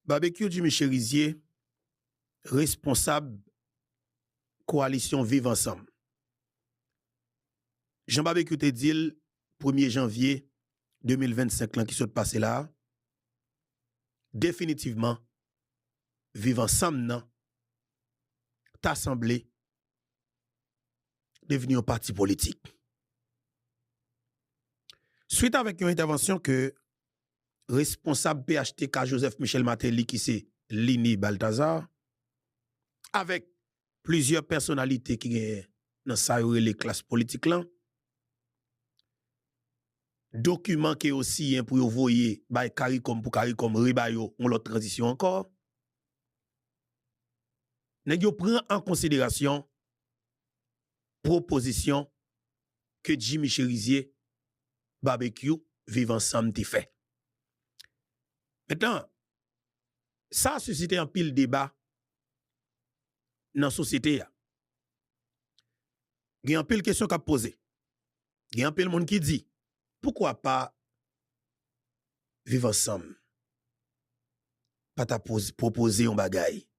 Barbecue Jimmy Cherizier, responsable coalition Vive Ensemble. Jean Barbecue te dit le 1er janvier 2025 là qui s'est passé là, définitivement, Vive Ensemble nan, t'assemblé, devenu un parti politique. Suite avec une intervention que responsable PHTK Joseph Michel Martelly qui c'est Lini Balthazar, avec plusieurs personnalités qui sont dans sa les classes politiques là, document qui est aussi pour envoyer by CARICOM pour CARICOM ribayo on l'autre transition encore. Nèg yo prend en considération proposition que Jimmy Cherizier Barbecue Vive Ensemble te fait. Maintenant, ça a suscité un pile débat dans la société. Il y a un pile question qu'a posé. Il y a un pile monde qui dit pourquoi pas vivre ensemble? Pas ta proposer un bagay.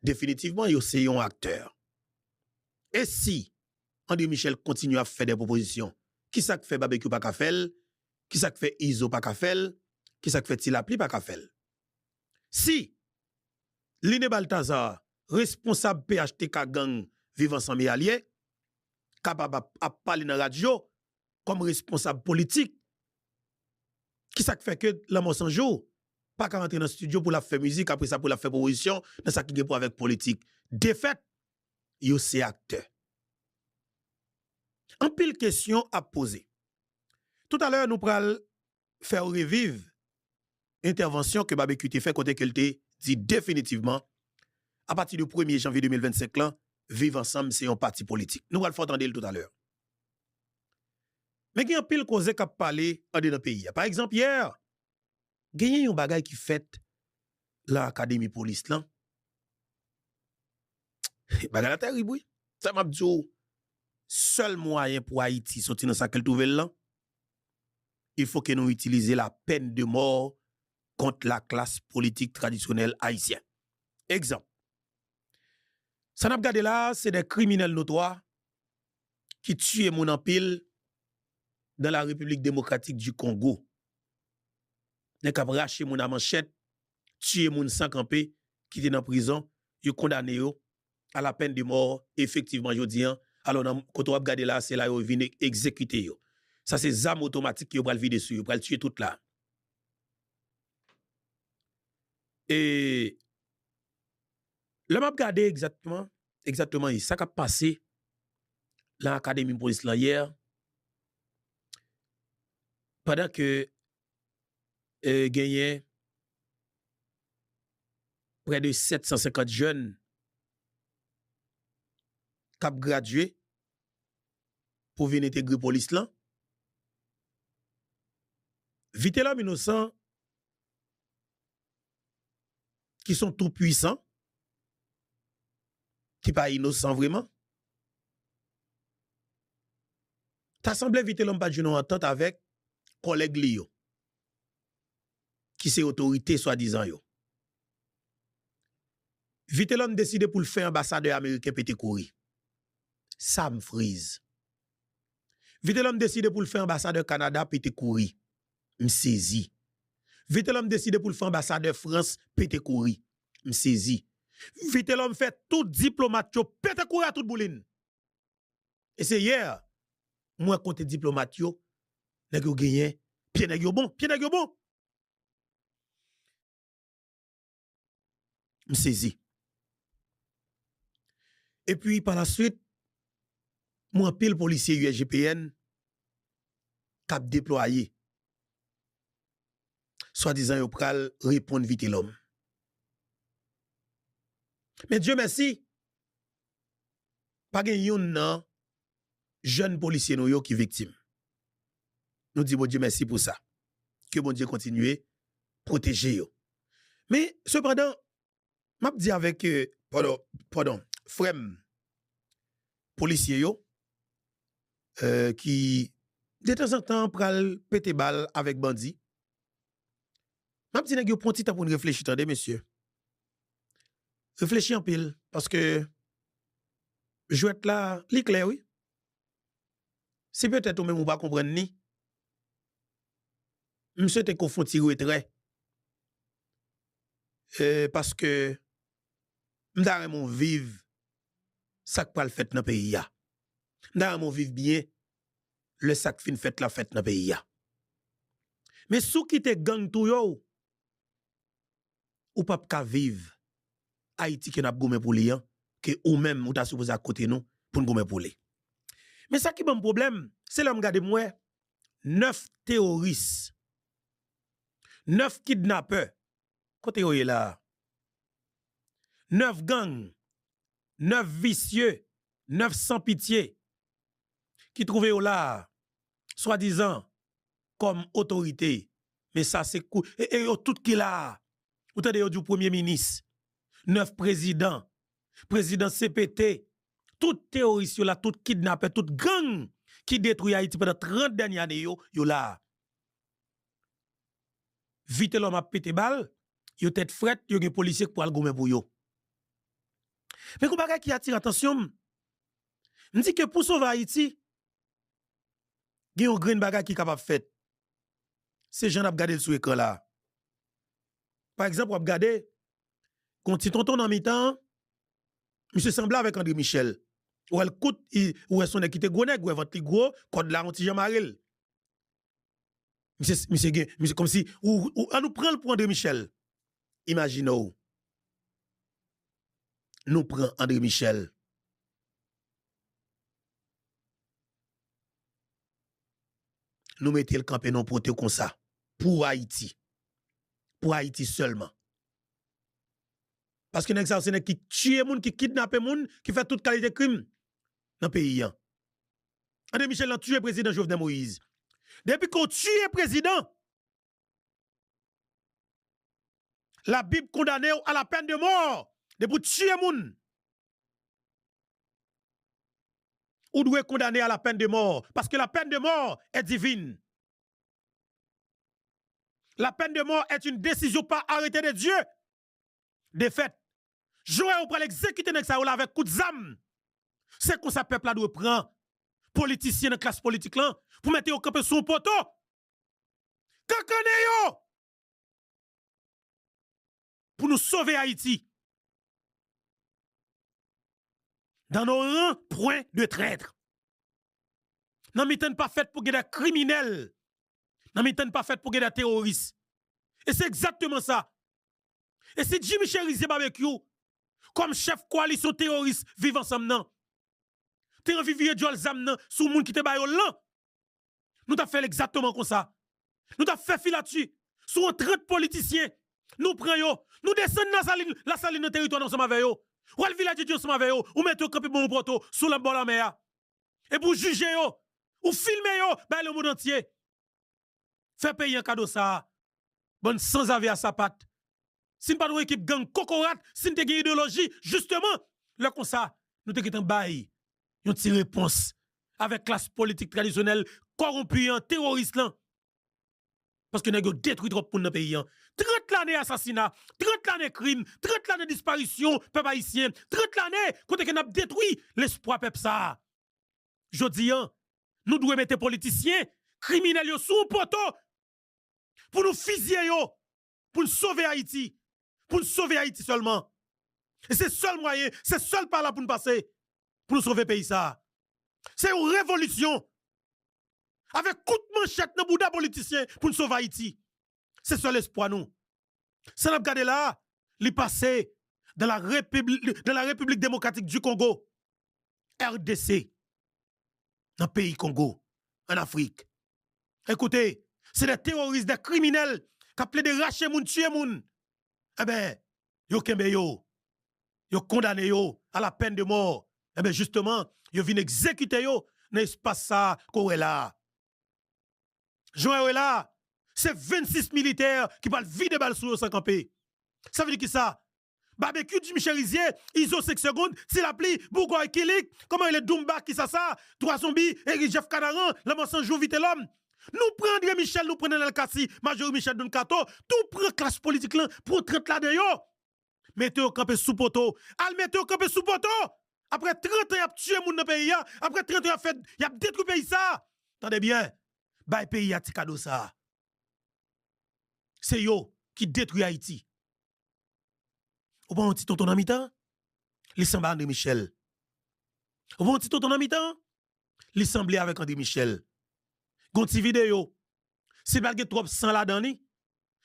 Définitivement, yo c'est un acteur. Et si André Michel continue à faire des propositions, qui ça fait Barbecue pas ka faire? Qui ça fait Iso pas ka faire? Qui ça fait Tilapli pas ka faire? Si Lini Balthazar, responsable PHTK gang Vive Ensemble et allié, capable à parler dans la radio comme responsable politique, qui ça fait que l'homme sans jour, pas qu'à rentrer dans le studio pour la faire musique, après ça pour la faire proposition, dans ça qui est pour avec politique. De fait, yo c'est acteur. En pile question à poser. Tout à l'heure, nous pral faire revivre intervention que Barbecue te fait côté qu'elle te dit définitivement, à partir du 1er janvier 2025, là, Vive Ensemble, c'est un parti politique. Nous allons entendre tout à l'heure. Mais il y a un pile cause qui a parlé dans le pays. Par exemple, hier, il y a un bagay qui fait l'académie police là. Bagay la terrible, oui. Ça m'a dit, seul moyen pour Haïti sortir dans sa nouvelle là, il faut que nous utilisions la peine de mort contre la classe politique traditionnelle haïtienne. Exemple. Ça n'a pas regardé là, c'est des criminels notoires qui tuent mon empile dans la République démocratique du Congo. Ils ont raché mon manchette, tué mon sans camper qui était en prison, ils condamné à la peine de mort. Effectivement, je dis, alors quand on regarde là, c'est là ils viennent exécuter. Ça c'est des armes automatiques qui vont le vider dessus, ils vont le tuer tout là. Et le m'a regardé exactement ça qui a passé dans l'académie police là hier pendant que gagné près de 750 jeunes qui ont gradué pour venir intégrer police là. Vite l'homme innocent qui sont tout puissants, qui pas innocent vraiment. T'as semblé vite l'homme pas d'une entente avec collègue Lio qui c'est autorité soi-disant yo. Vite l'homme décide pour le faire ambassadeur américain pété courir. Sam Freeze. Vite l'homme décide pour le faire ambassadeur Canada pété courir. M'saisi. Vite l'homme décide pour le faire ambassadeur France pété courir. M'saisi. Vite l'homme fait tout diplomate yo pété courir à toute bouline. Et c'est hier moi compte diplomate yo nèg yo gagné pied nèg yo bon. M'saisi. Et puis par la suite moi pile policier USGPN cap déployé soi-disant yo pral répondre vite l'homme. Mais Dieu merci, pas gen yon nan jeune policier nou yo qui victime. Nous disons bon Dieu merci pour ça. Que bon Dieu continue protéger yo. Mais cependant, m'a dit avec pardon, frère policier yo qui de temps en temps pral pété balle avec bandit. M'a dit nèg yo prend petit temps pour réfléchir, attendez messieurs. Réfléchis en pile parce que jouet là, li clair oui. Si peut-être ou même ou pas comprendre ni. Monsieur te confronté retrait. Parce que m'da mon vivre ça qui pas le fait dans pays ya. M'da mon vivre bien le sac fin fait la fête dans pays ya. Mais sou qui te gang tout yo ou pas ka vivre Haïti qui n'a goumé pour li que ou même ou ta supposé à côté nous pour goumé pour li. Mais ça qui bon problème, c'est là m'gade moi 9 terroristes 9 kidnappeurs côté yo là 9 gangs 9 vicieux 9 sans pitié qui trouvé là soi-disant comme autorité mais ça c'est et tout qui là ou tande du premier ministre 9 présidents président CPT tout terroriste là tout kidnappeur tout gang qui détruit Haïti pendant 30 dernières années yo là vite l'homme a pété balle yo tête frette yo gen policier pour al gommer pour yo. Mais qu'on bagay qui attire attention me dit que pour sauver Haïti gen yon green bagay qui capable fait ces gens a regardé sur écran là. Par exemple, on a regardé quand ti tonton en mi-temps monsieur semble avec André Michel ou elle coûte ou elle son équité gros nèg ou elle vente gros code là on ti Jean Marel. Monsieur comme si ou on nous prend pour André Michel. Imaginez nous prend André Michel. Nous mettons le campé non poté comme ça pour Haïti. Pour Haïti seulement. Parce que c'est un qui tue moun, qui kidnappe moun, qui fait toute qualité de crime dans le pays. André Michel a tué le président Jovenel Moïse. Depuis qu'on tue le président, la Bible condamne à la peine de mort. Depuis tuer moun. Ou doit condamner à la peine de mort. Parce que la peine de mort est divine. La peine de mort est une décision pas arrêtée de Dieu. De fait, jouer ou pour l'exécuter avec ça avec coup de zam. C'est qu'on ça peuple là doit prendre politicien dans classe politique là pour mettre au camp son poteau. Kakane yo pour nous sauver Haïti. Dans nos rangs, point de traître. Nan miten pas fait pour des criminels. Nan miten pas fait pour des terroristes. Et c'est exactement ça. Et c'est Jimmy Cherizier Barbecue, comme chef coalition terroriste, vivant ensemble nan. T'es en vivre Joel Zamnan sous moun qui te bayo lan. Nous t'a fait exactement comme ça. Nous t'a fait fil là-dessus. Sous un 30 politiciens. Nous prenons yo. Nous descendons dans la saline de territoire ensemble avec yo. Ou le village de ensemble avec yo. Ou mettez au camp bon poteau sous la bonne mer. Et pour juger yo. Ou filmer yo. Ben le monde entier. Fait payer un cadeau ça. Bonne sans avis à sa patte. Si nous pas une équipe gang cocorat, si nous avons une idéologie, justement, là comme ça, nous avons un bail, une petite réponse avec classe politique traditionnelle, corrompue, terroriste là. Parce que nous avons détruit trop pour notre pays. 30 l'année assassinat, 30 l'année crime, 30 l'année disparition, peuple haïtien, 30 l'année, quand nous avons détruit l'espoir peuple ça. Je dis, nous devons mettre politiciens, criminels sous poteau, pour nous fusiller, pour nous sauver Haïti. Pour nous sauver Haïti seulement. Et c'est seul moyen, c'est seul par là pour nous passer, pour nous sauver le pays ça. C'est une révolution. Avec coup de manchette dans bouda politicien pour nous sauver Haïti. C'est seul espoir nous. Ça n'a pas regardé là, il passé dans la République démocratique du Congo, RDC, dans le pays Congo, en Afrique. Écoutez, c'est des terroristes, des criminels qui appellent de racher moun, tuer moun. Eh bien, yo kembe yo condamné yo à la peine de mort. Eh bien, justement, yo vin exécuter yo dans l'espace ça qu'on est là. Joël est là, c'est 26 militaires qui parlent vide de balles sur eux sans camper. Ça veut dire qui ça? Barbecue du Michel Rizier, ISO 5 secondes, s'il appli, Bougoy Kilik, comment il est Dumba qui ça, 3 zombies, Eric Jeff Canaran, l'homme sans jour vite l'homme. Nous prenons André Michel, nous prenons El Kassi, Major Michel Donkato, tout prend classe politique là pour 30 là-dedans. Mettez au campé sous poteau. Al mettez au campé sous poteau. Après 30 ans, il a tué moun dans le pays. Après 30 ans, il a détruit le pays ça. Attendez bien. Bah, le pays a ti cadeau ça. C'est yo qui détruit Haïti. Ou pas un petit tonton en mi-temps? Il semble André Michel. Ou pas un petit tonton en mi-temps? Il semble avec André Michel. Gonti vidéo. Si pas que trop sang là-dedans,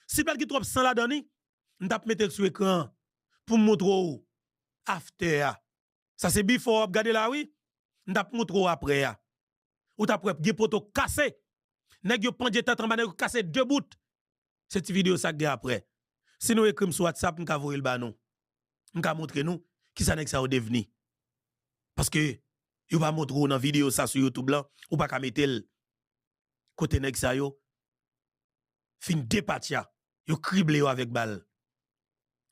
si pas que trop sang là-dedans, on t'a mettre sur écran pour montrer after. Ça c'est before, regardez là oui. On t'a montrer après. Ou t'as prêt poto cassé. Nèg yo pande tête en bas nèg cassé deux bouts. Cette vidéo ça gade après. Si nous écrivons sur WhatsApp, nous voyons le bas nous. Nous montrer nous qui ça nèg ça au devenu. Parce que yo va montrer dans vidéo ça sur YouTube là, ou pas ka mettre côté nèg ça yo fin dépatia, yo criblé yo avec balle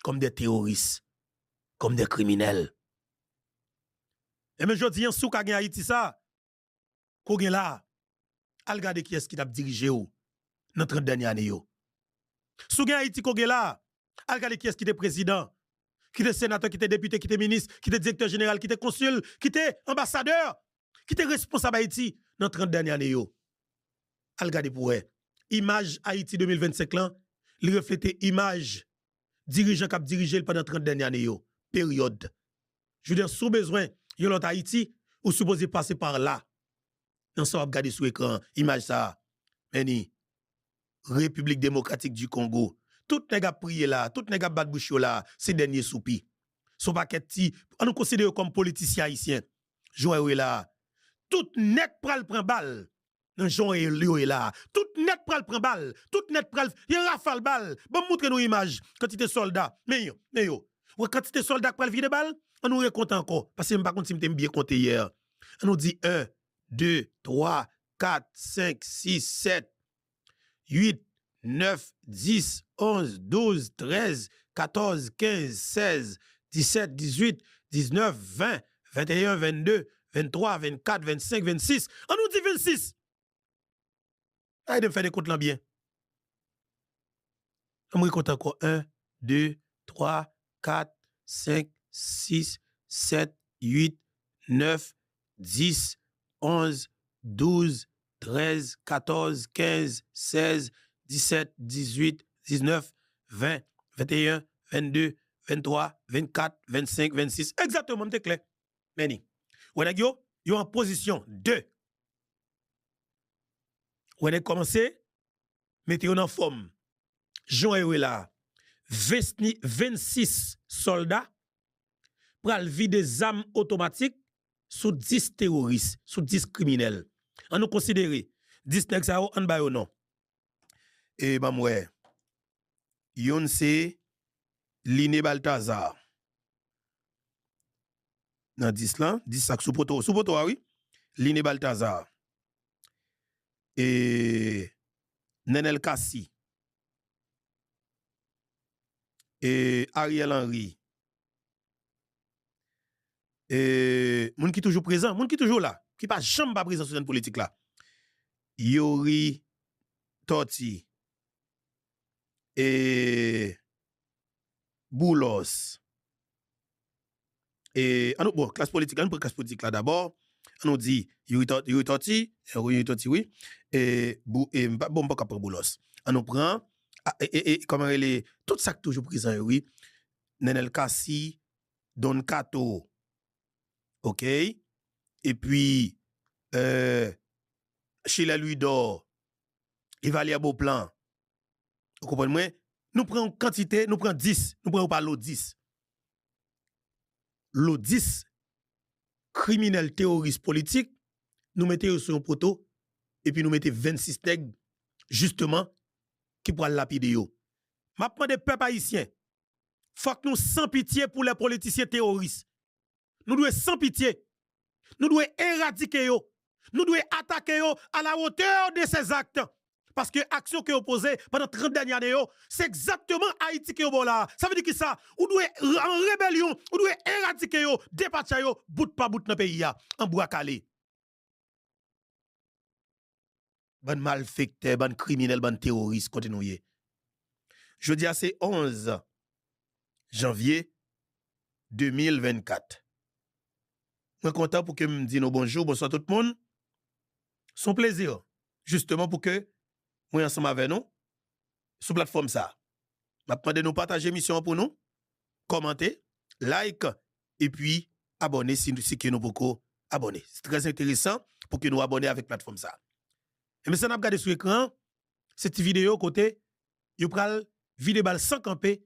comme des terroristes, comme des criminels. Et mais jodi en sou ka gen Haïti ça, ko gen là, al gade qui est-ce qui t'a dirigé ou dans 30 dernières années yo. Sou gen Haïti ko gen là, al gade qui est-ce qui était président, qui était sénateur, qui était député, qui était ministre, qui était directeur général, qui était consul, qui était ambassadeur, qui était responsable Haïti dans 30 dernières années yo. Al gade pour eux. Image Haïti 2025 là, il reflète image dirigeant qui a dirigé pendant 30 dernières années yo. Période. Je veux dire, sous besoin, yon l'autre Haïti, ou supposé passer par là. On s'en va regarder sur écran, image ça. Meni, République démocratique du Congo. Tout nèg a prié là, tout nèg a bat bouche là, ces derniers soupi. Son paquet ti, on nous considère comme politicien haïtien. Joël là. Tout net pral prend balle. Nan Joël là. Tout net pral prend balle. Tout net pral, y rafale balle. Bon montre nous image quand tu es soldat. Mais yo. Ou quand tu es soldat pral vide balle, on nous raconte encore parce que m'pa compte si m'tem bien compté hier. On nous dit 1 2 3 4 5 6 7 8 9 10 11 12 13 14 15 16 17 18 19 20 21 22 23 24 25 26. On nous dit 26. Allez de faire des comptes là bien. On me compte encore 1 2 3 4 5 6 7 8 9 10 11 12 13 14 15 16 17 18 19 20 21 22 23 24 25 26. Exactement, c'est clair. Meni. Ou yo en position 2. Ou on commencé mettez en forme. Jean est là. 26 soldats pral vide des armes automatiques sous 10 terroristes, sous 10 criminels. On nous considère 10 nèg sa en ba yo non. Et bah ouais. Yon c'est Liné Baltazar. Dans 10 là, 10 sacs sous poteau, oui. Liné Baltazar. Et Nenel Kassi. Et Ariel Henry. Et moun qui toujours présent, moun qui toujours là, qui pas jamais pas présent sur cette politique là. Yori Toti et Boulos. Et bon, classe politique, on prend classe politique là d'abord. On nous dit Yori Toti, oui. Et bon pas pour Boulos. On nous prend et comment elle est tout ça toujours présent oui. Nenel Kassi, Don Kato. OK? Et puis Sheila Louis-Dor, Evalia Beauplan. Vous comprenez? Nous prenons quantité, nous prenons 10, nous prenons pas l'autre 10. L'autre 10 criminels terroristes politiques, nous mettons sur un poteau et puis nous mettons 26 nègres justement qui pourra lapider yo. M'a prend des peuples haïtiens. Faut que nous sans pitié pour les politiciens terroristes. Nous devons sans pitié. Nous devons éradiquer yo. Nous devons attaquer yo à la hauteur de ces actes. Parce que l'action que vous posez pendant 30 dernières années, c'est exactement Haïti qui est bon là. Ça veut dire que ça, vous devez en rébellion, vous devez éradiquer yo, dépatcher yo, bout par bout dans le pays, en bois calé. ban malfecteur, ban criminel, ban terroriste, continuez. Je dis à c'est 11 janvier 2024. Je suis content pour que me dise bonjour, bonsoir tout le monde. Son plaisir, justement pour que moi ensemble avec nous, sur plateforme ça. Je demande de nous partager l'émission pour nous, commenter, like, et puis abonner si nous pouvons abonner. C'est très intéressant pour que nous abonnions avec plateforme ça. Et maintenant, on a regardé sur l'écran, cette vidéo côté, il pral vide balle sans camper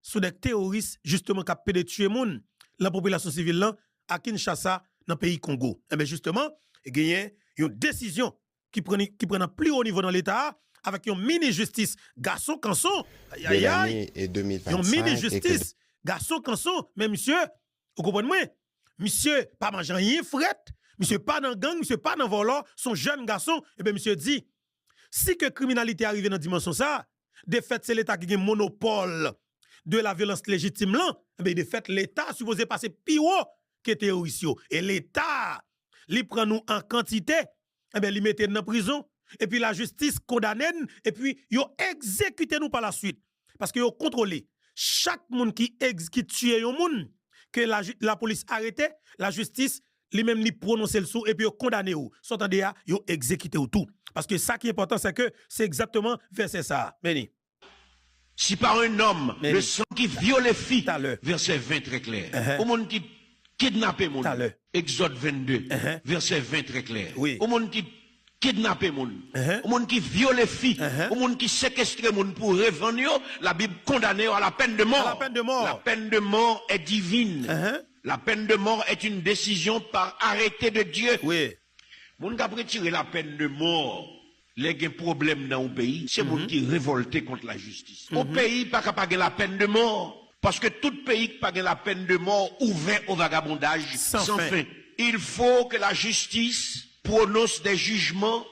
sur des terroristes justement qui ont tué moun la population civile là à Kinshasa dans le pays Congo. Et bien justement, il y a une décision qui prend un plus haut niveau dans l'État avec une mini-justice garçon canson. Aïe aïe. Une mini-justice garçon canson. Mais monsieur, vous comprenez? Monsieur, pas manger rien fret. Monsieur, pas dans gang, monsieur, pas dans volant. Son jeune garçon. Et bien monsieur dit, si que criminalité arrive dans dimension ça, de fait, c'est l'État qui a un monopole de la violence légitime là. Eh bien, de fait, l'État supposé passer plus haut que terroriste. Et l'État, il prend nous en quantité, eh bien, il met dans la prison. Et puis la justice condamne, et puis il exécute nous par la suite. Parce que il contrôlé. Chaque monde qui tue un monde, que la police arrête, la justice, lui-même, il prononce le sou, et puis il condamne ou. S'entendez, il exécute tout. Parce que ça qui est important, c'est que c'est exactement verset ça. Béni. Si par un homme, le sang qui viole les filles, verset 20 très clair. Au monde qui kidnappe mon, Exode 22, verset 20 très clair. Au monde qui kidnappe mon, au monde qui viole les filles, au monde qui séquestre mon pour revendre, la Bible condamne à la peine de mort. La peine de mort. La peine de mort est divine. La peine de mort est une décision par arrêté de Dieu. Oui. Moun qui a retiré la peine de mort, les problèmes dans le pays, c'est moun qui révolté contre la justice. Au pays, pas capable la peine de mort. Parce que tout pays qui pas la peine de mort ouvert au vagabondage sans fin. Il faut que la justice prononce des jugements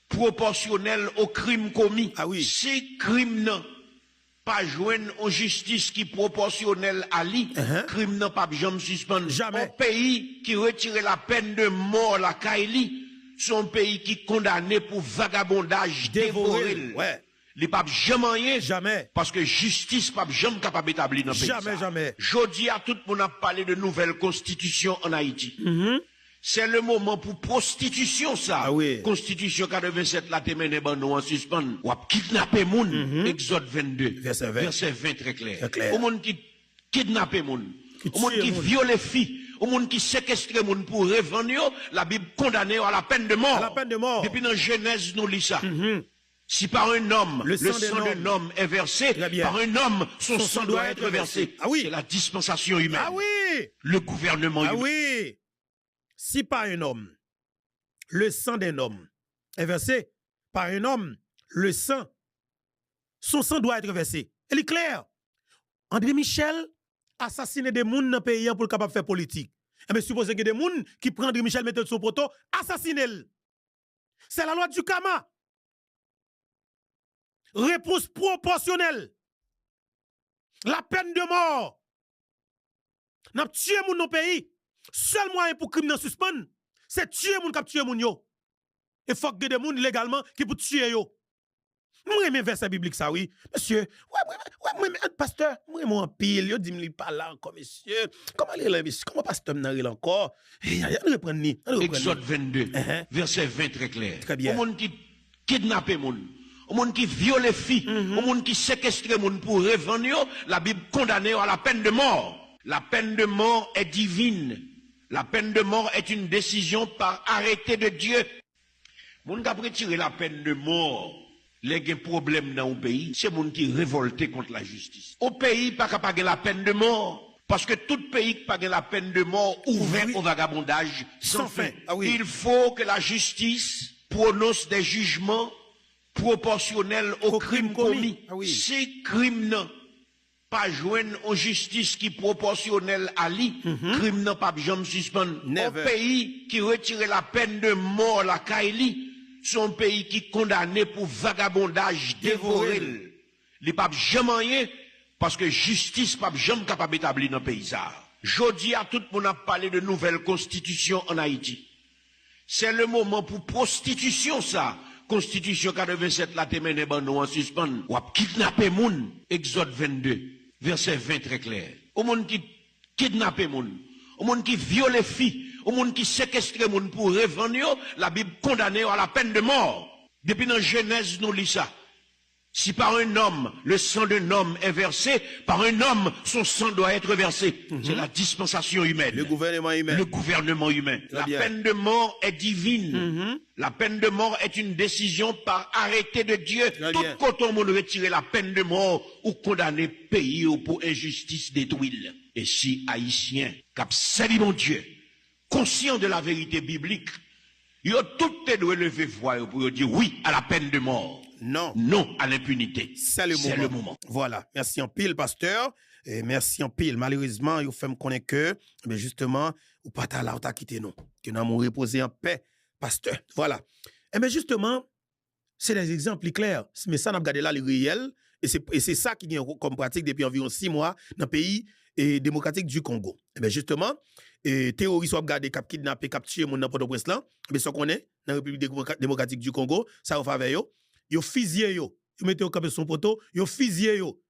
proportionnels aux crimes commis. Ah oui. Si crime non pas joindre en justice qui proportionnelle à lui, crime non pas jamais suspendre. Jamais. Un pays qui retire la peine de mort la Kaili, son pays qui condamné pour vagabondage dévoré. Ouais. Les papes jamais rien. Jamais. Parce que justice pas jamais capable d'établir dans le pays. Jamais, jamais. Jodi à tout le monde a parlé de nouvelle constitution en Haïti. C'est le moment pour prostitution ça. Ah oui. Constitution 87 la te mène nous en suspend. Ou a kidnapper moun. Exode 22. Verset 20. Verset 20 très clair. Très clair. Au monde qui kidnappe moun. Au monde qui viole filles. Au monde qui séquestre moun pour revendre, la Bible condamne à la peine de mort. À la peine de mort. Depuis dans Genèse nous lit ça. Si par un homme, le sang d'un homme est versé, par un homme, son sang doit être versé. Ah oui. C'est la dispensation humaine. Ah oui. Le gouvernement humain. Ah oui. Si par un homme, le sang d'un homme est versé, par un homme, le sang, son sang doit être versé. Elle est claire. André Michel assassiné des gens dans le pays pour capable faire politique. Et bien, supposez que des gens qui prennent André Michel, mettent son poteau, assassinent. C'est la loi du Kama. Réponse proportionnelle. La peine de mort. N'a tué moun dans le pays. Seul moyen pour crime nan suspendre, c'est tuer moun k'ap tuer moun yo. Et faut que des moun légalement qui pour tuer yo. Moi même verset biblique ça oui. Monsieur, ouais pasteur, moi en pile, yo dit me pas là encore monsieur. Comment aller là monsieur? Comment pasteur nan encore? Y a reprendre ni. Exode 22, verset 20 très clair. Très bien. Au monde qui kidnappe moun, au monde qui viole filles, au monde qui séquestre moun pour revendre, la Bible condamne à la peine de mort. La peine de mort est divine. La peine de mort est une décision par arrêté de Dieu. Moun qui a retiré la peine de mort, les problèmes dans le pays, c'est moun qui révolté contre la justice. Au pays, pas capable la peine de mort. Parce que tout pays qui pas la peine de mort ouvert au vagabondage sans fin. Ah oui. Il faut que la justice prononce des jugements proportionnels aux crimes commis. Ah oui. Si crime non pas joindre en justice qui proportionnelle à lui, crime non pas jamais suspendre. Un pays qui retire la peine de mort la Kaili, son pays qui condamné pour vagabondage dévoré. Il pas jamais rien parce que justice pas jamais capable d'établir dans le pays ça. Jodi à tout le monde a parlé de nouvelle constitution en Haïti. C'est le moment pour prostitution ça. Constitution 87 la te mène ban nous en suspens. Ou ap kidnapper moun. Exode 22, verset 20 très clair. Au monde qui kidnapper moun, au monde qui viole filles, au monde qui séquestre moun pour revendre yo, la Bible condamne à la peine de mort. Depuis dans Genèse nous lit ça. Si par un homme, le sang d'un homme est versé, par un homme, son sang doit être versé. C'est la dispensation humaine. Le gouvernement humain. Le gouvernement humain. La peine de mort est divine. La peine de mort est une décision par arrêté de Dieu. Tout quand on veut retirer la peine de mort ou condamner pays ou pour injustice détruite. Et si Haïtiens, cap salut mon Dieu, conscient de la vérité biblique, ils ont tout levé voix pour dire oui à la peine de mort. Non. Non à l'impunité. C'est le moment. Voilà. Merci en pile, pasteur. Et merci en pile. Malheureusement, il faut me connaître que, mais justement, ou pas ta là, ou t'as quitté nous. Que nous avons reposé en paix, pasteur. Voilà. Et bien justement, c'est des exemples clairs. Mais ça, on a regardé là le réel. Et c'est ça qui est comme pratique depuis environ 6 mois dans le pays démocratique du Congo. Et bien justement, terroristes ont regardé, cap kidnappé, cap tué, mon n'importe où là. Mais ce qu'on est, dans la République démocratique du Congo, ça va faire yo. Yo fusillé yo. Yo mettez au cap son poteau, yo fusillé yo.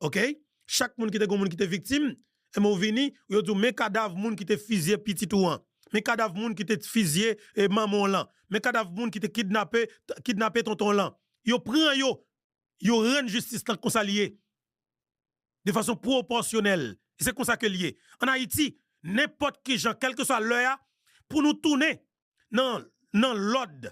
OK? Chaque monde qui était victime, et mon vini, yo dit mes cadavres monde qui était fusillé petit ou an. Mes cadavres monde qui était fusillé et maman là. Mes cadavres monde qui était kidnappé tonton là. Yo prend yo rend justice tant qu'on s'allié de façon proportionnelle. Et c'est comme ça que lié. En Haïti, n'importe qui gens, quel que soit l'heure, pour nous tourner dans l'ordre.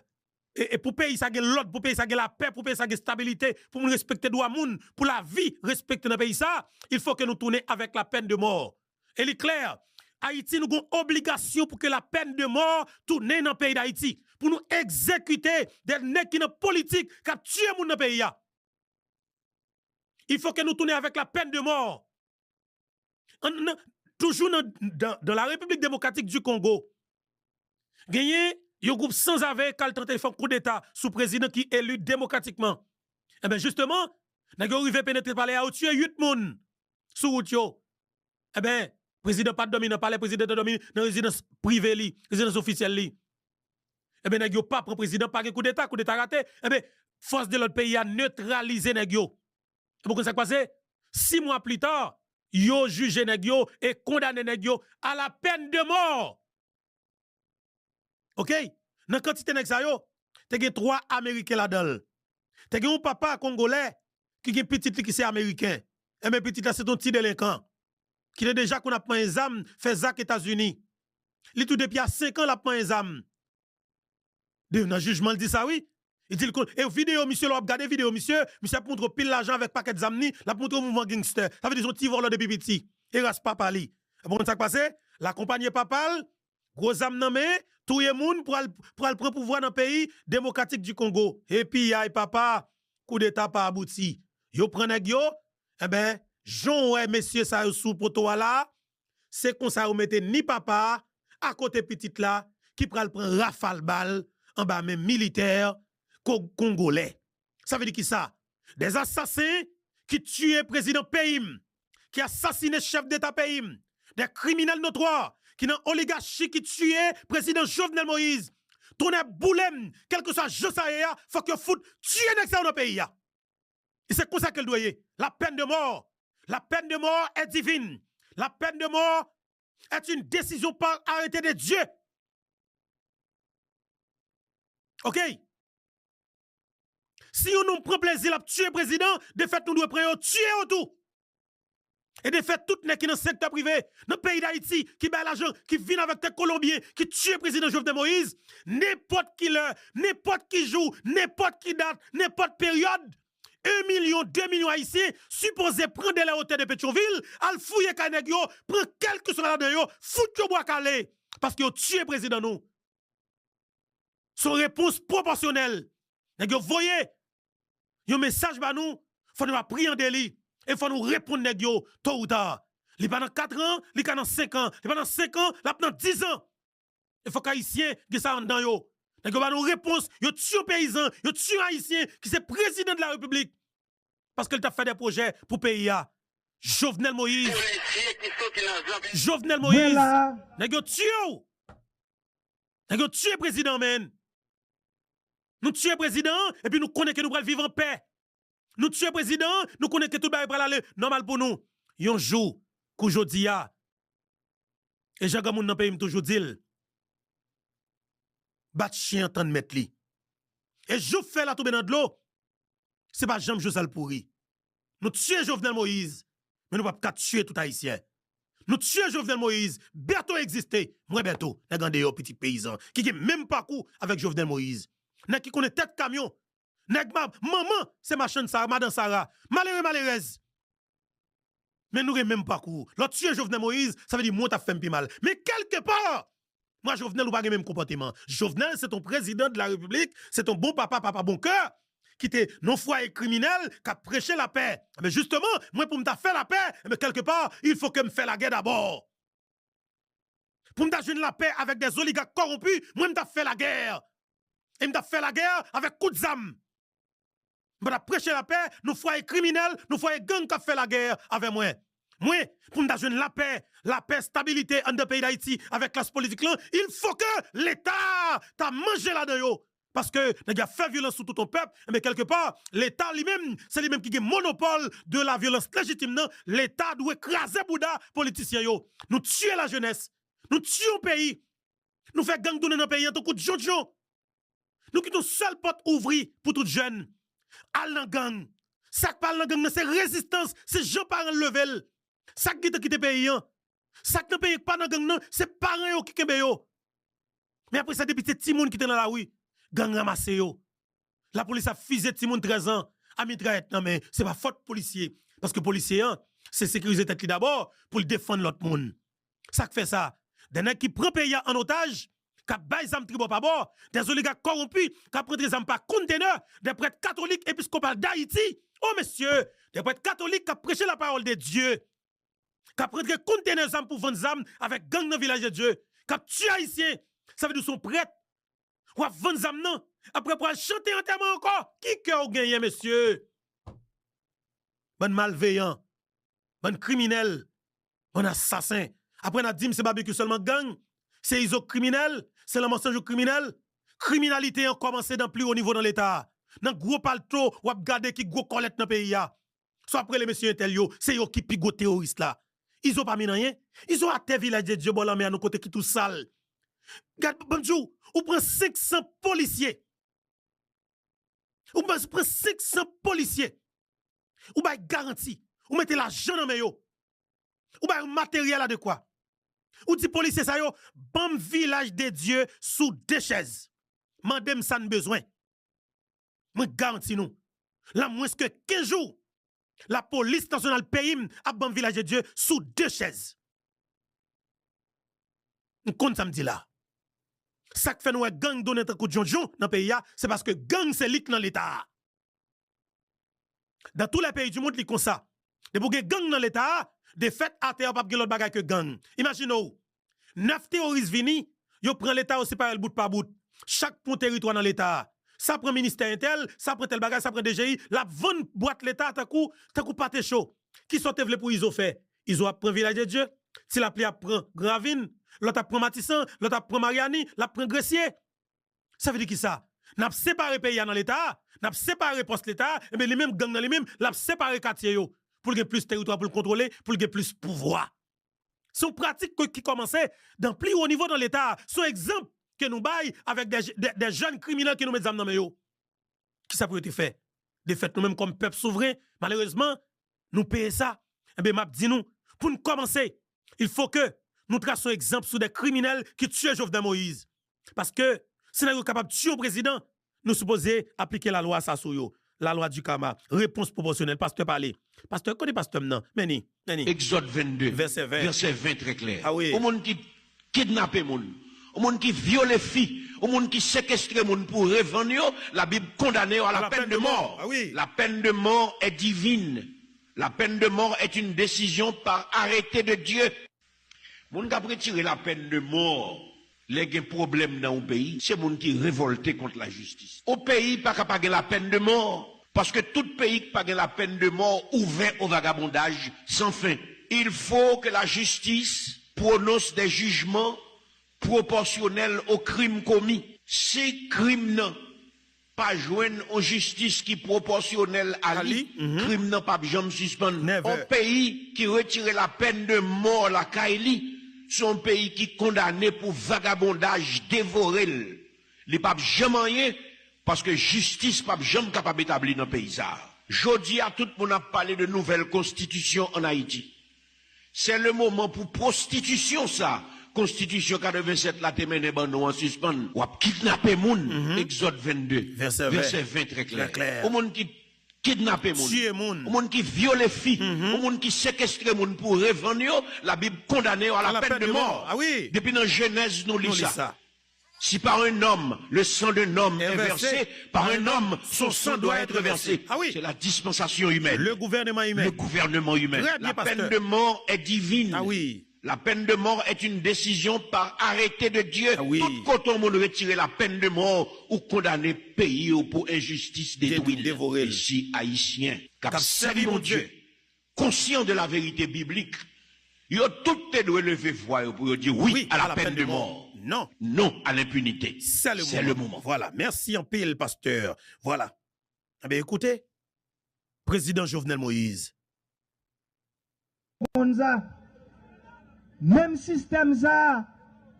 Et pour payer ça l'ordre, pour payer ça la paix, pour payer ça la stabilité, pour nous respecter droit moun, pour la vie respecter dans le pays ça, il faut que nous tournions avec la peine de mort. Et il est clair, Haïti nous avons obligation pour que la peine de mort tourne dans le pays d'Haïti, pour nous exécuter des nègres qui sont politiques, qui ont tué moun dans le pays. Il faut que nous tournions avec la peine de mort. Toujours dans la République démocratique du Congo, gagné un groupe sans avec qui a tenté de faire coup d'État sous président qui est élu démocratiquement. Eh bien, justement, nous avons arrivé à pénétrer par les à tuer 8 personnes sous route. Eh bien, président pas domine dans le palais, président domine dans la résidence privée, résidence officielle. Eh bien, nous n'avons pas pour président, pas de coup d'État raté. Eh bien, force de l'autre pays a neutralisé nous. Et pourquoi ça s'est passé? 6 mois plus tard, yo jugé nèg et condamné nèg à la peine de mort. OK? Dans quantité nèg sa yo, te gen 3 américains là-dedans. Te gen un papa congolais qui gen petit qui c'est américain. Et mais petit là c'est ton petit délinquant qui est déjà qu'on a pris un arme fait Zak États-Unis. Li tout depuis 5 ans la pris un arme. Dans le jugement il dit ça oui. Il dit et vidéo monsieur l'a regardé vidéo monsieur montre pile l'argent avec paquet d'amni, la montre mouvement gangster. Ça veut dire son petit voleur de petit. Et reste papa li. Bon ça passé, l'accompagner papa, gros âme nan men, touye moun pour prendre pouvoir dans le pays démocratique du Congo. Et puis aïe papa, coup d'état pas abouti. Yo prend nèg yo, eh ben Jean ouais monsieur ça sous poto là, c'est comme ça ou mettez ni papa à côté petite là qui prend rafale balle en bas même militaire congolais. Ça veut dire qui ça? Des assassins qui tuent président pays, qui assassinent chef d'état pays, des criminels notoires, qui n'ont oligarchie qui tuent président Jovenel Moïse. Tourner boulem, quel que soit Josaya, faut que foot tuer dans le pays. Et c'est comme ça qu'elle doit y. La peine de mort. La peine de mort est divine. La peine de mort est une décision par arrêté de Dieu. OK? Si on nous prend plaisir à tuer le président, de fait, nous devons prendre tuer tout. Et de fait, tout n'est qui dans le secteur privé, dans le pays d'Haïti, qui bat l'argent, qui vient avec des Colombiens, qui tue le président Jovenel Moïse, n'importe qui l'heure, n'importe qui jour, n'importe qui date, n'importe période, 1 million, 2 millions haïtiens, supposés prendre la hauteur de Pétionville, al fouiller Kanegyo, prendre quelque chose là-dedans, foutre le bois calé, parce qu'ils ont tué le président nous. Son réponse proportionnelle. Vous voyez, un message ba nous, faut nous prier en délit et faut nous répondre nèg yo tôt ou tard. Li pendant 4 ans, li pendant 5 ans, li pendant 5 ans, la pendant 10 ans. Il faut qu'haïtien qui ça en dedans yo. Nèg yo ba nous réponse, yo tue paysan, yo tue haïtien qui c'est président de la République parce qu'il t'a fait des projets pour pays a. Jovenel Moïse. Jovenel Moïse. Nèg yo tue. Nèg yo tue président men. Nous tuons le président, et puis nous connaissons que nous allons vivre en paix. Nous tuons le président, nous connaissons que tout le monde va aller normal pour nous. Yon jour, qu'aujourd'hui, et Jean Gamoun dans le pays, toujours dit, bat chien tant de mettre li. Et je fais la tomber dans de l'eau, c'est pas Jean Josal pourri. Nous tuons Jovenel Moïse, mais nous ne pouvons pas tuer tout haïtien. Nous tuons Jovenel Moïse, bientôt exister, moi bientôt, regardez yo petit paysan, qui n'a même pas coup avec Jovenel Moïse. N'a qui connaît tête camion. N'a maman, c'est ma chaîne Sarah, madame Sarah, malheureuse. Mais nous n'avons même pas coup. L'autre tuer Jovenel Moïse, ça veut dire moi t'as fait un peu mal. Mais quelque part, moi Jovenel ou pas le même comportement. Jovenel, c'est ton président de la République, c'est ton bon papa bon cœur, qui était non foyer criminel, qui a prêché la paix. Mais justement, moi pour me faire la paix, mais quelque part, il faut que me fasse la guerre d'abord. Pour me faire la paix avec des oligarques corrompus, moi me faire la guerre. Et me faire la guerre avec coup de zam. Je prêcher la paix, nous foyer criminels, nous foyer gang qui fait la guerre avec moi. Moi, pour me donner la paix, stabilité dans le pays d'Haïti avec classe politique là, il faut que l'État t'a mangé là-dedans. Parce que les gars fait violence sur tout ton peuple, mais quelque part, l'État lui-même, c'est lui-même qui a monopole de la violence légitime. L'État doit écraser Bouddha politiciens. Nous tuons la jeunesse, nous tuons le pays, nous faisons gang donner dans le pays en tant que jojo. Nous quittons seule porte ouvrie pour tout jeune. Al nan gang. Ça qui parle dans gang, c'est résistance, c'est Jean parent level. Ça qui quitte le pays. Ça qui ne paye pas dans gang, c'est parents qui kembe yo. Mais après ça, depuis ces petits moun qui étaient dans la rue, gang ramasse yo. La police a fusé petit moun 13 ans. A mitraillette, non mais c'est pas faute policier. Parce que policier, c'est sécuriser tête d'abord pour défendre l'autre monde. Ça qui fait ça. Des nèg qui prend pays en otage, qui baille zam tribo pas bord, des oligarques corrompus, qui prennent des armes par conteneur, des prêtres catholiques épiscopales d'Haïti. Oh messieurs, des prêtres catholiques qui prêchent la parole de Dieu, qui prennent des conteneurs d'armes pour vendre armes avec gang dans le village de Dieu, qui tuent haïtiens, ça veut dire sont prêtres. Ou à vendre zam non, après pour chanter enterrement encore. Qui cœur gagné messieurs? Bon malveillant, bon criminel, bon assassin. Après on a dit c'est barbecue seulement gang, c'est iso criminel. C'est le mensonge criminel. Criminalité a commencé dans plus haut niveau dans l'État. Dans gros palto, ou ap gade qui gros collecte dans le pays. Soit après les messieurs Intelio, c'est eux qui pigo terroriste là. Ils ont pas mis rien. Ils ont atte village de Dieu, bon mais à nos côtés qui tout sale. Gade, bonjour, ou prend 500 policiers. Ou prend 500 policiers. Ou ba garantie. Ou mettez l'argent dans yo. Ou ba matériel adéquat. Ou dit policier ça yo, bam village de Dieu sous deux chaises. Mandem ça n'a besoin. Moi garantis nous. Là moins que 15 jours, la police nationale pays a bam village de Dieu sous deux chaises. On compte ça me dit là. Ça que fait nous gang donner un coup de jonjon dans le pays c'est parce que gang c'est lik dans l'état. Dans tous les pays du monde li comme ça. De pour gang dans l'état, de fait à terre pas l'autre bagage que gang. Imaginez 9 terroristes vini, yo prend l'état aussi par bout par bout. Chaque point territoire dans l'état. Ça prend ministère intel, ça prend tel bagage, ça prend DGI, la vendre boîte l'état ta coup pâté chaud. Qui sont vle pour iso fait? Iso prend village de Dieu. Si la pli prend Gravine, l'autre prend Matissan, l'autre prend Mariani, la prend Gressier. Ça veut dire qui ça? N'a séparé pays dans l'état, n'a séparé poste l'état, mais les mêmes gang dans les mêmes, l'a séparé quartier yo pour gagner plus territoire pour le contrôler, pour gagner plus pouvoir. Son pratique qui commençait dans plus haut niveau dans l'état, son exemple que nous baillons avec des jeunes criminels qui nous mettent dans yo. Qui ça peut être fait? De fait nous-mêmes comme peuple souverain, malheureusement, nous payons ça. Eh bien, m'a dit nous, pour nous commencer, il faut que nous traçons exemple sur des criminels qui tuent Jovenel Moïse. Parce que si nous sommes capables de tuer le président, nous supposons appliquer la loi ça sur yo. La loi du karma, réponse proportionnelle. Pasteur parler. Pasteur, connaît pasteur non? Meni. Exode 22, verset 20. Verset 20 très clair. Ah oui. Au monde qui kidnappe moun, au monde qui viole filles, au monde qui séquestre moun pour revendre, la Bible condamne à la peine de mort. Ah oui. La peine de mort est divine. La peine de mort est une décision par arrêté de Dieu. Moun qui a retiré la peine de mort, les problèmes dans le pays, c'est moun qui révolté contre la justice. Au pays, pas capable la peine de mort. Parce que tout pays qui pas la peine de mort ouvert au vagabondage sans fin. Il faut que la justice prononce des jugements proportionnels aux crimes commis. Si crime non, pas joindre une justice qui proportionnelle à lui, crime n'a pas jamais suspendre. Never. Un pays qui retire la peine de mort la Kaili, c'est un pays qui condamné pour vagabondage dévoré. Il pas jamais rien parce que justice pas jamais capable d'établir dans le pays ça. Jodi à tout le monde a parlé de nouvelle constitution en Haïti. C'est le moment pour prostitution ça. Constitution 87 la te mène ban nous en suspend. Ou a kidnapper moun. Exode 22. Verset 20 très clair. Très clair. Au monde qui kidnapper moun. Tuer moun. Au monde qui viole filles. Au monde qui séquestre moun pour revendre yo, la Bible condamne à la peine de mort. Ah oui. Depuis dans Genèse nous On lit lit ça. ça. Si par un homme, le sang d'un homme est versé, versé, par un homme, son sang doit être versé. Ah oui. C'est la dispensation humaine. Le gouvernement humain. Le gouvernement humain. Très bien, La peine pasteur. de mort est divine. Ah oui. La peine de mort est une décision par arrêté de Dieu. Ah oui. Tout quand on retirer la peine de mort ou condamner pays ou pour injustice détruite. Dévorer. Ici, haïtien, Cap cap servi mon Dieu, Dieu. conscient de la vérité biblique, ils ont tout doit lever voix pour dire oui, à la peine de mort. Non. Non à l'impunité. C'est le C'est moment. le moment. Voilà. Merci en pile, pasteur. Voilà. Eh bien, écoutez, président Jovenel Moïse. Même système ça,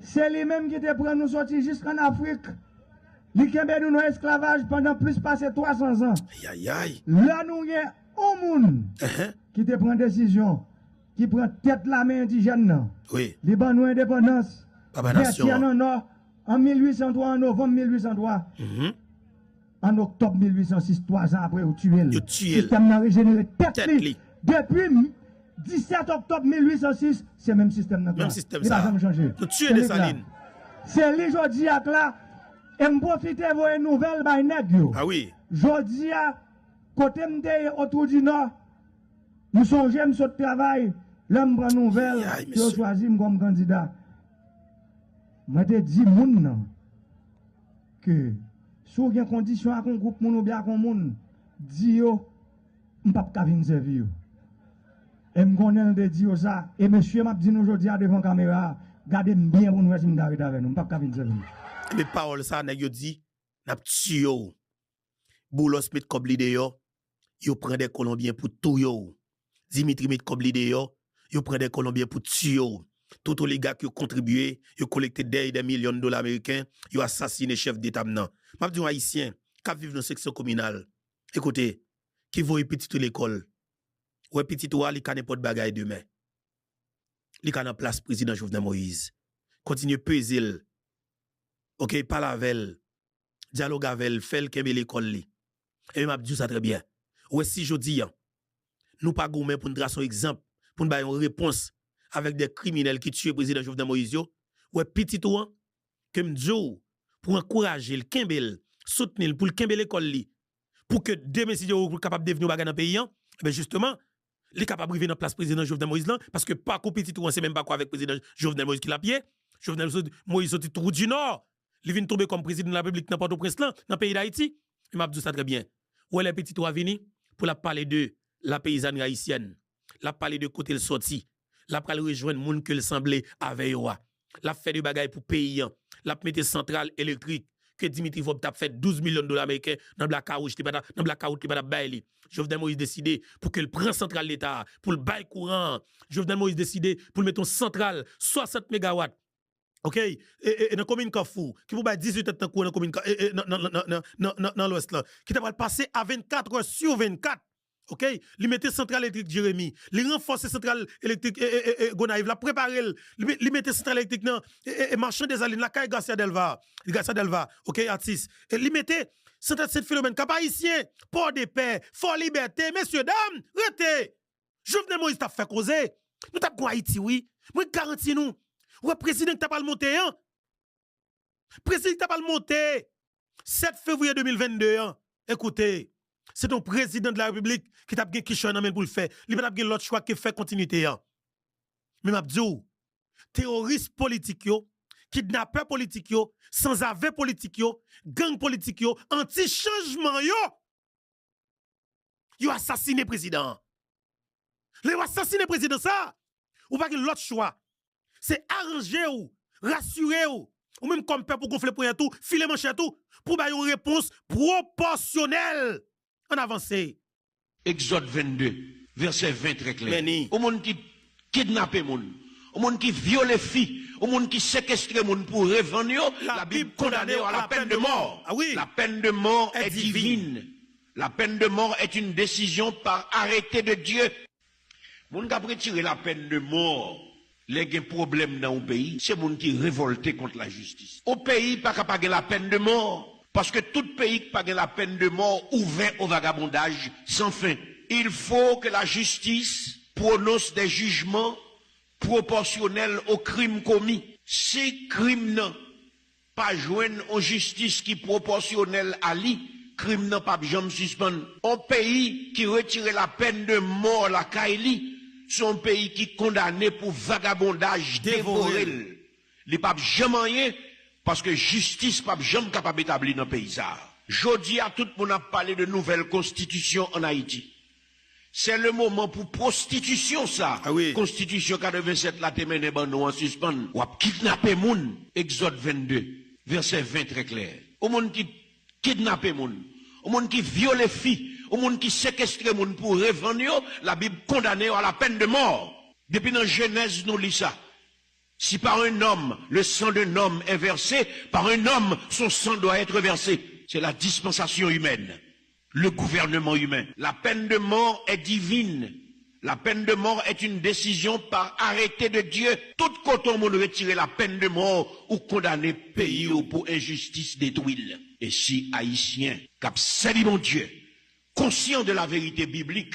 c'est lui-même qui te prend nous sortir jusqu'en Afrique. Li kembe nous dans esclavage pendant plus passé 300 ans. Aïe, aïe, aïe. Là nous y a un monde qui te prend décision, qui prend tête la main indigène nan. Oui. Li ban nous indépendance. Papa Nation. Haïtien en or en 1803 en novembre 1803. En octobre 1806, 3 ans après, vous tuez. Yo tué. Le système n'a régénéré Tête tête li. li. Depuis 17 octobre 1806, c'est le même système. Même système Il n'a ça. jamais changé. Yo tué C'est des lui là. salines. C'est lui, je dis à là, et me profiter de une nouvelle by nèg yo. Ah oui. Je dis à côté m'te autour du nord, nous songeons sur le travail, l'homme prend nouvelle, Aïe, aïe, qui a monsieur. choisi comme candidat. Moi te dis moun nan, que si vous avez une condition à un groupe moun ou bien à un moun, dis yo, m'pa ka vin servir yo. Et m'konne de dire ça, et monsieur m'a dit nous aujourd'hui devant caméra, gardez bien pour nous si m'arrête avec nous, m'pa ka vin servir. Les paroles ça, nèg yo dit, n'a tué yo. Boulos met comme l'idée yo prend des Colombiens pour tout yo. Dimitri met comme l'idée yo prend des Colombiens pour tuer yo. Tout les gars qui ont contribué, ils ont collecté des millions de dollars américains, ils ont assassiné chef d'État maintenant. M'a dit un haïtien qui vivent dans la section communale. Écoutez, qui voit petit l'école. Ou petit ou li ka n'importe bagaille demain. Li ka nan place président Jovenel Moïse. Continue peser. OK, parle avec, dialogue avec, fait kembe l'école li. Et m'a dit ça très bien. Ou si je dis nous pas gourmet pour nous tracer un exemple, pour nous donner une réponse avec des criminels qui tuent le président Jovenel Moïse yo, ou petit ou que m'djou pour encourager le kembel, soutenir pour le kembel l'école li, pour que demain si yo capable de devenir bagarre dans le pays, ben justement, li capable de venir dans place président Jovenel Moïse là parce que pas ko petit ou c'est même pas quoi avec président Jovenel Moïse qui l'a pied. Jovenel Moïse sorti trou du nord, il vient tomber comme président de la République dans Port-au-Prince là, dans le pays d'Haïti. Il m'a dit ça très bien. Ou les petits ou venir pour la parler de la paysanne haïtienne, la parler de côté le sorti, la parler rejoindre moun que le semblait avec yo, la fait de bagaille pour pays, la mettre centrale électrique que Dimitri Vob t'a fait 12 millions de dollars américains dans blackout dans blackout qui pas bailler. Jovenel Moïse décidé pour que le prend centrale l'état pour le bail courant. Jovenel Moïse décidé pour le mettre en centrale 60 mégawatts. OK, et dans la commune Kafou, qui pour 18 ans dans la commune dans l'ouest là, qui t'a passer à 24 heures sur 24. OK, li mette centrale électrique Jérémy, li renforcer centrale électrique Gonaïve, la préparer, li mette centrale électrique nan marchand des alines la caille Garcia Delva, OK, artiste. Et li mette centrale cette phénomène cap haïtien, port de paix, fort liberté, messieurs dames, rete. Jovenel Moïse t'a fait causer. Nous t'a pour Haïti oui, moi garantis nous. Ouais, président t'a pas le monté hein. Président t'a pas le monté. 7 février 2022 hein. Écoutez, c'est ton président de la République qui t'a qui choix pour le faire. Il va pas l'autre choix qui fait continuité hein. Mais m'abdou, terroriste politique yo, kidnappeur politique yo, sans aveu politique yo, gang politique yo, anti-changement yo assassiné président. Les assassiné président ça, ou pas l'autre choix. C'est arranger ou rassurer ou même comme peur pour gonfler pour tout, filer manche tout, pour avoir une réponse proportionnelle. En avancé. Exode 22, verset 20 très clair. Meni. Au monde qui kidnappe moun, au monde qui viole filles, au monde qui séquestre moun pour revendre, la Bible condamne à la peine de mort. Ah oui. La peine de mort Est est divine. La peine de mort est une décision par arrêté de Dieu. Moun qui a retiré la peine de mort, les gen problème dans le pays, c'est moun qui révolté contre la justice. Au pays, pas capable la peine de mort. Parce que tout pays qui pas la peine de mort ouvert au vagabondage sans fin. Il faut que la justice prononce des jugements proportionnels aux crimes commis. Si crime n'a pas joindre en justice qui proportionnelle à lui, crime n'a pas jamais suspendre. Un pays qui retire la peine de mort la Kaili, c'est un pays qui condamné pour vagabondage dévoré. Il pas jamais rien. Parce que justice pas jamais capable d'établir dans le pays. Jodi à tout le monde a parlé de nouvelle constitution en Haïti. C'est le moment pour prostitution ça. Ah oui. Constitution 87 la témène ban nous en suspend. Ou a kidnapper moun. Exode 22, verset 20 très clair. Au monde qui kidnappe moun, au monde qui viole filles, au monde qui séquestre moun pour revendre, la Bible condamne à la peine de mort. Depuis dans Genèse nous lit ça. Si par un homme, le sang d'un homme est versé, par un homme, son sang doit être versé. C'est la dispensation humaine, le gouvernement humain. La peine de mort est divine. La peine de mort est une décision par arrêté de Dieu. Tout côté on retirer la peine de mort ou condamner pays ou pour injustice détruite. Et si Haïtien, cap salut mon Dieu, conscient de la vérité biblique,